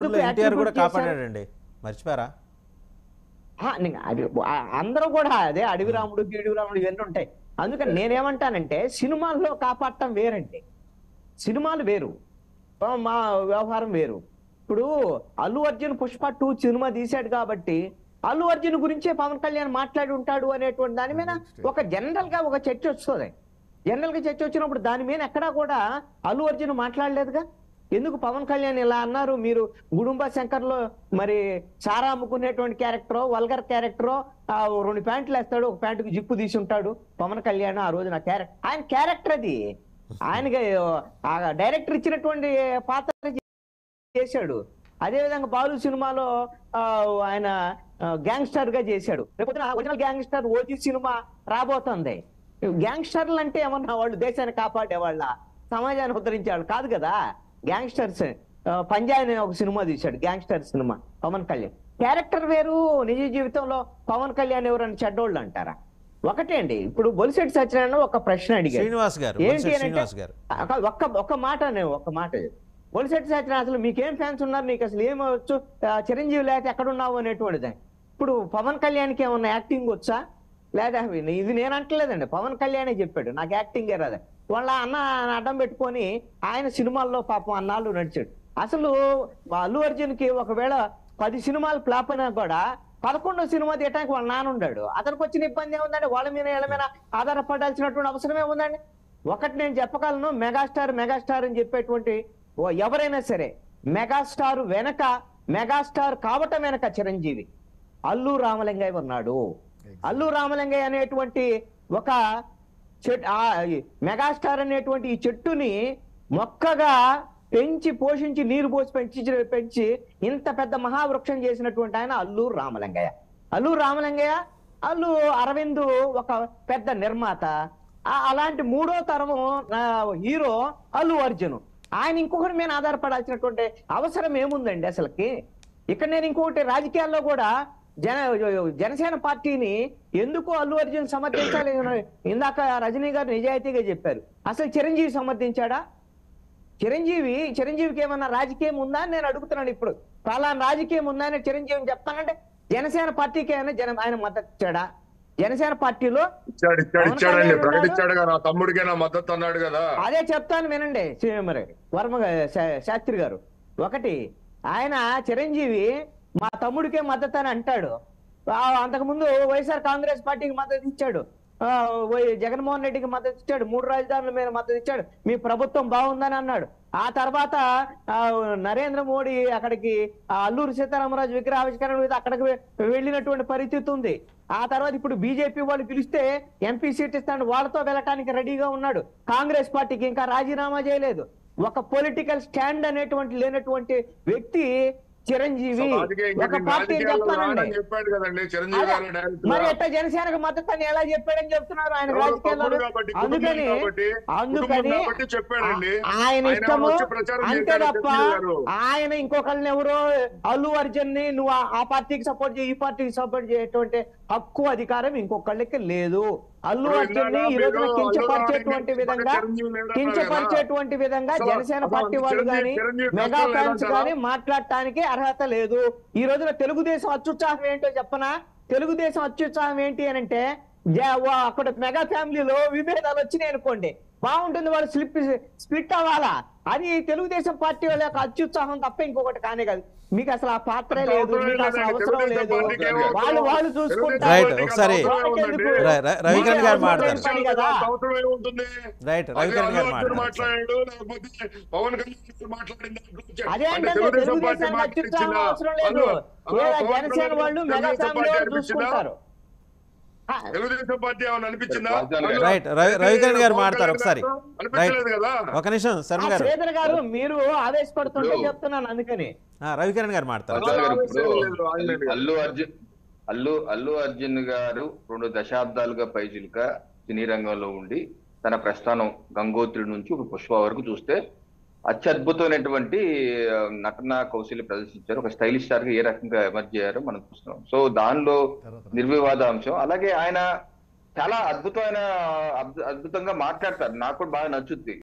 ఎందుకు ఎన్టీఆర్ కూడా అట్రిబ్యూట్ చేశారు? కాపాడాడండి, మర్చిపోయారా? అందరూ కూడా అదే అడవి రాముడు గీడుగు రాముడు ఇవన్నీ ఉంటాయి. అందుకని నేనేమంటానంటే సినిమాల్లో కాపాడటం వేరండి, సినిమాలు వేరు, మా వ్యవహారం వేరు. ఇప్పుడు అల్లు అర్జున్ పుష్ప 2 సినిమా తీశాడు కాబట్టి అల్లు అర్జున్ గురించే పవన్ కళ్యాణ్ మాట్లాడి ఉంటాడు అనేటువంటి దాని మీద ఒక జనరల్ గా ఒక చర్చ వస్తుంది. జనరల్ గా చర్చ వచ్చినప్పుడు దాని మీద ఎక్కడా కూడా అల్లు అర్జున్ మాట్లాడలేదుగా. ఎందుకు పవన్ కళ్యాణ్ ఇలా అన్నారు? మీరు గుడుంబ శంకర్లో మరి సారా అమ్ముకునేటువంటి క్యారెక్టరో వల్గర్ క్యారెక్టరో 2 ప్యాంట్లు వేస్తాడు, ఒక ప్యాంటుకు జిప్పు తీసి ఉంటాడు పవన్ కళ్యాణ్. ఆ రోజు నా ఆయన క్యారెక్టర్ అది, ఆయనకి డైరెక్టర్ ఇచ్చినటువంటి పాత్ర చేశాడు. అదే విధంగా బాలు సినిమాలో ఆయన గ్యాంగ్స్టర్ గా చేశాడు. రేపొద్దున ఒరిజినల్ గ్యాంగ్స్టర్ ఓజీ సినిమా రాబోతుంది. గ్యాంగ్స్టర్లు అంటే ఏమన్నా వాళ్ళు దేశాన్ని కాపాడేవాళ్ళ, సమాజాన్ని ఉద్ధరించేవాళ్ళు కాదు కదా. గ్యాంగ్స్టర్స్ పంజాయ్ అనే ఒక సినిమా తీశాడు, gangster cinema Pavan Kalyan. Character వేరు, నిజ జీవితంలో పవన్ కళ్యాణ్ ఎవరని చెడ్డోళ్ళు అంటారా? ఒకటే అండి. ఇప్పుడు బొలిశెట్టి సత్యనారాయణ ఒక ప్రశ్న అడిగారు, శ్రీనివాస్ గారు, ఏంటి అంటే గారు ఒక్క మాట బొలిశెట్టి సత్యనారాయణ అసలు మీకేం ఫ్యాన్స్ ఉన్నారు, నీకు అసలు ఏమవచ్చు, చిరంజీవి లేకపోతే ఎక్కడున్నావు అనేటువంటిది. ఇప్పుడు పవన్ కళ్యాణ్కి ఏమన్నా యాక్టింగ్ వచ్చా? లేదా ఇది నేను అంటలేదండి, పవన్ కళ్యాణే చెప్పాడు నాకు యాక్టింగే రాదా. వాళ్ళ అన్న అడ్డం పెట్టుకొని ఆయన సినిమాల్లో పాపం అన్నాళ్ళు నడిచాడు. అసలు అల్లు అర్జున్కి ఒకవేళ 10 సినిమాలు ఫ్లాప్ అయినా కూడా 11వ సినిమా తీయటానికి వాళ్ళ నాన్న ఉన్నాడు. అతనికి వచ్చిన ఇబ్బంది ఏముందండి? వాళ్ళ మీద వీళ్ళ మీద ఆధారపడాల్సినటువంటి అవసరమే ఉందండి. ఒకటి నేను చెప్పగలను, మెగాస్టార్ అని చెప్పేటువంటి ఎవరైనా సరే మెగాస్టార్ వెనక, మెగాస్టార్ కావటం వెనక చిరంజీవి అల్లు రామలింగయ్య ఉన్నాడు. అల్లు రామలింగయ్య అనేటువంటి ఒక మెగాస్టార్ అనేటువంటి ఈ చెట్టుని మొక్కగా పెంచి పోషించి నీరు పోసి పెంచి ఇంత పెద్ద మహావృక్షం చేసినటువంటి ఆయన అల్లు రామలింగయ్య. అల్లు అరవింద్ ఒక పెద్ద నిర్మాత. అలాంటి 3వ తరము హీరో అల్లు అర్జున్. ఆయన ఇంకొకరి మీద ఆధారపడాల్సినటువంటి అవసరం ఏముందండి అసలుకి? ఇక్కడ నేను ఇంకొకటి, రాజకీయాల్లో కూడా జనసేన పార్టీని ఎందుకు అల్లు అర్జున్ సమర్థించాలి? ఇందాక రజనీ గారు నిజాయితీగా చెప్పారు. అసలు చిరంజీవి సమర్థించాడా? చిరంజీవికి ఏమన్నా రాజకీయం ఉందా అని నేను అడుగుతున్నాను. ఇప్పుడు పలానా రాజకీయం ఉందా అని చిరంజీవిని చెప్తానంటే జనసేన పార్టీకి ఏమైనా ఆయన మద్దతు ఇచ్చాడా? జనసేన పార్టీలో అదే చెప్తాను వినండి. మరి వర్మ శాస్త్రి గారు, ఒకటి ఆయన చిరంజీవి మా తమ్ముడికే మద్దతు అని అంటాడు. అంతకుముందు వైఎస్ఆర్ కాంగ్రెస్ పార్టీకి మద్దతు ఇచ్చాడు, జగన్మోహన్ రెడ్డికి మద్దతు ఇచ్చాడు, 3 రాజధానుల మీద మద్దతు ఇచ్చాడు, మీ ప్రభుత్వం బాగుందని అన్నాడు. ఆ తర్వాత నరేంద్ర మోడీ అక్కడికి అల్లూరి సీతారామరాజు విగ్రహావిష్కరణ మీద అక్కడికి వెళ్ళినటువంటి పరిస్థితి ఉంది. ఆ తర్వాత ఇప్పుడు బీజేపీ వాళ్ళు పిలిస్తే ఎంపీ సీట్ ఇస్తాడు, వాళ్ళతో వెళ్ళటానికి రెడీగా ఉన్నాడు. కాంగ్రెస్ పార్టీకి ఇంకా రాజీనామా చేయలేదు. ఒక పొలిటికల్ స్టాండ్ అనేటువంటి లేనటువంటి వ్యక్తి చిరంజీవి. ఒక పార్టీ చెప్తానండి, మరి ఎట్లా జనసేనకు మద్దతు అని ఎలా చెప్పాడని చెప్తున్నారు ఆయన రాజకీయాల్లో. అందుకని ఆయన ఇష్టము అంతే తప్ప ఆయన ఇంకొకరిని ఎవరో అల్లు అర్జున్ ని నువ్వు ఆ పార్టీకి సపోర్ట్ చేయి, ఈ పార్టీకి సపోర్ట్ చేయటువంటి హక్కు అధికారం ఇంకొకళ్ళకి లేదు. అల్లు అర్జున్ ని ఈ రోజున కించపరిచేటువంటి విధంగా జనసేన పార్టీ వాళ్ళు కానీ మెగా ఫ్యాన్స్ కానీ మాట్లాడటానికి అర్హత లేదు. ఈ రోజున తెలుగుదేశం అత్యుత్సాహం ఏంటో చెప్పనా? తెలుగుదేశం అత్యుత్సాహం ఏంటి అని అంటే, అక్కడ మెగా ఫ్యామిలీలో విభేదాలు వచ్చినాయి అనుకోండి, బాగుంటుంది, వాళ్ళు స్ప్లిట్ అవ్వాలా, అది తెలుగుదేశం పార్టీ వాళ్ళ యొక్క అత్యుత్సాహం తప్ప ఇంకొకటి కానే కాదు. మీకు అసలు ఆ పాత్రే లేదు, మీకు అసలు అవసరం లేదు, వాళ్ళు చూసుకుంటారు. ఒకసారి రవికిరణ్ గారు మాట్లాడారు. అదే అంటే తెలుగుదేశానికి అత్యుత్సాహం అవసరం లేదు, జనసేన వాళ్ళు మెగా ఫ్యామిలీ వాళ్ళు చూసుకుంటారు. తెలుగుదేశం పార్టీ ఏమన్నా అనిపించిందా? రైట్, రవికిరణ్ గారు మాట్లాడతారు ఒకసారి. ఒక నిమిషం శర్మ గారు, శ్రీధర్ గారు మీరు ఆవేశపడుతుంటే చెప్తున్నాను అందుకని. రవికిరణ్ గారు మాట్లాడతారు. అల్లు అర్జున్ గారు 2 దశాబ్దాలుగా పైచిలుక సినీ రంగంలో ఉండి తన ప్రస్థానం గంగోత్రి నుంచి ఒక పుష్ప వరకు చూస్తే అత్యద్భుతమైనటువంటి నటన కౌశల్యం ప్రదర్శించారు. ఒక స్టైలిష్ స్టార్ గా ఏ రకంగా ఎమర్జ్ అయ్యారో మనం చూస్తున్నాం. సో దానిలో నిర్వివాద అంశం. అలాగే ఆయన చాలా అద్భుతంగా మాట్లాడతారు, నాకు కూడా బాగా నచ్చుద్ది.